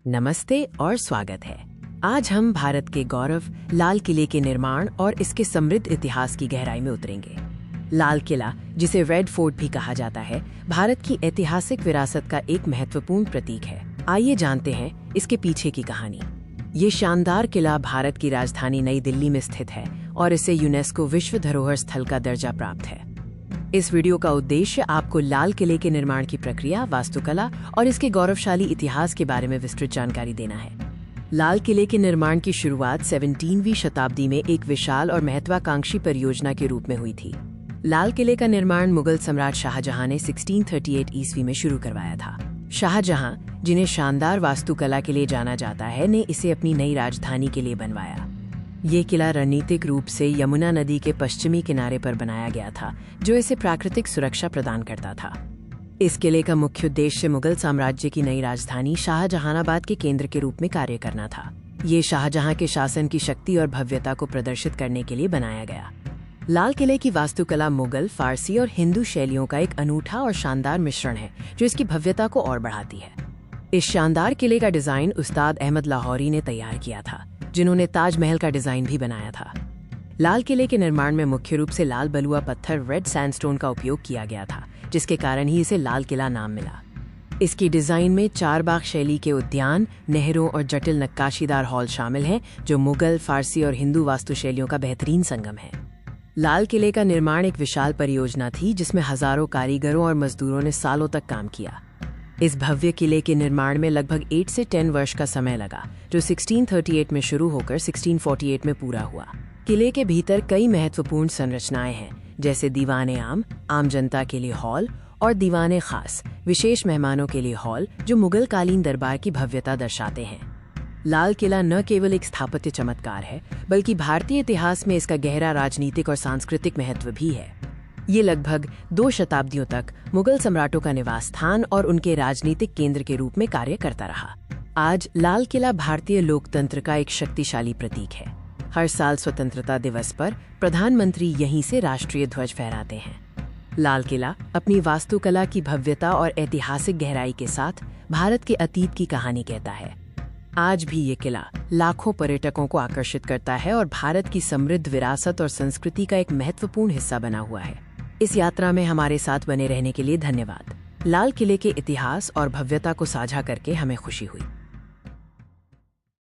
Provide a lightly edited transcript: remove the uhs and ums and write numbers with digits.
नमस्ते और स्वागत है। आज हम भारत के गौरव लाल किले के निर्माण और इसके समृद्ध इतिहास की गहराई में उतरेंगे। लाल किला, जिसे रेड फोर्ट भी कहा जाता है, भारत की ऐतिहासिक विरासत का एक महत्वपूर्ण प्रतीक है। आइए जानते हैं इसके पीछे की कहानी। ये शानदार किला भारत की राजधानी नई दिल्ली में स्थित है और इसे यूनेस्को विश्व धरोहर स्थल का दर्जा प्राप्त है। इस वीडियो का उद्देश्य आपको लाल किले के निर्माण की प्रक्रिया, वास्तुकला और इसके गौरवशाली इतिहास के बारे में विस्तृत जानकारी देना है। लाल किले के निर्माण की शुरुआत 17वीं शताब्दी में एक विशाल और महत्वाकांक्षी परियोजना के रूप में हुई थी। लाल किले का निर्माण मुगल सम्राट शाहजहां ने 1638 ईस्वी में शुरू करवाया था। शाहजहां, जिन्हें शानदार वास्तुकला के लिए जाना जाता है, ने इसे अपनी नई राजधानी के लिए बनवाया। ये किला रणनीतिक रूप से यमुना नदी के पश्चिमी किनारे पर बनाया गया था, जो इसे प्राकृतिक सुरक्षा प्रदान करता था। इस किले का मुख्य उद्देश्य मुगल साम्राज्य की नई राजधानी शाहजहानाबाद के केंद्र के रूप में कार्य करना था। ये शाहजहां के शासन की शक्ति और भव्यता को प्रदर्शित करने के लिए बनाया गया। लाल किले की वास्तुकला मुगल, फारसी और हिंदू शैलियों का एक अनूठा और शानदार मिश्रण है, जो इसकी भव्यता को और बढ़ाती है। इस शानदार किले का डिजाइन उस्ताद अहमद लाहौरी ने तैयार किया था, जिन्होंने ताजमहल का डिजाइन भी बनाया था। लाल किले के निर्माण में मुख्य रूप से लाल बलुआ पत्थर रेड सैंडस्टोन का उपयोग किया गया था, जिसके कारण ही इसे लाल किला नाम मिला। इसकी डिजाइन में चार बाग शैली के उद्यान, नहरों और जटिल नक्काशीदार हॉल शामिल हैं, जो मुगल, फारसी और हिंदू वास्तुशैलियों का बेहतरीन संगम है। लाल किले का निर्माण एक विशाल परियोजना थी, जिसमें हजारों कारीगरों और मजदूरों ने सालों तक काम किया। इस भव्य किले के निर्माण में लगभग 8 से 10 वर्ष का समय लगा, जो 1638 में शुरू होकर 1648 में पूरा हुआ। किले के भीतर कई महत्वपूर्ण संरचनाएं हैं, जैसे दीवाने आम जनता के लिए हॉल, और दीवाने खास, विशेष मेहमानों के लिए हॉल, जो मुगल कालीन दरबार की भव्यता दर्शाते हैं। लाल किला न केवल एक स्थापत्य चमत्कार है, बल्कि भारतीय इतिहास में इसका गहरा राजनीतिक और सांस्कृतिक महत्व भी है। ये लगभग 2 शताब्दियों तक मुगल सम्राटों का निवास स्थान और उनके राजनीतिक केंद्र के रूप में कार्य करता रहा। आज लाल किला भारतीय लोकतंत्र का एक शक्तिशाली प्रतीक है। हर साल स्वतंत्रता दिवस पर प्रधानमंत्री यहीं से राष्ट्रीय ध्वज फहराते हैं। लाल किला अपनी वास्तुकला की भव्यता और ऐतिहासिक गहराई के साथ भारत के अतीत की कहानी कहता है। आज भी ये किला लाखों पर्यटकों को आकर्षित करता है और भारत की समृद्ध विरासत और संस्कृति का एक महत्वपूर्ण हिस्सा बना हुआ है। इस यात्रा में हमारे साथ बने रहने के लिए धन्यवाद। लाल किले के इतिहास और भव्यता को साझा करके हमें खुशी हुई।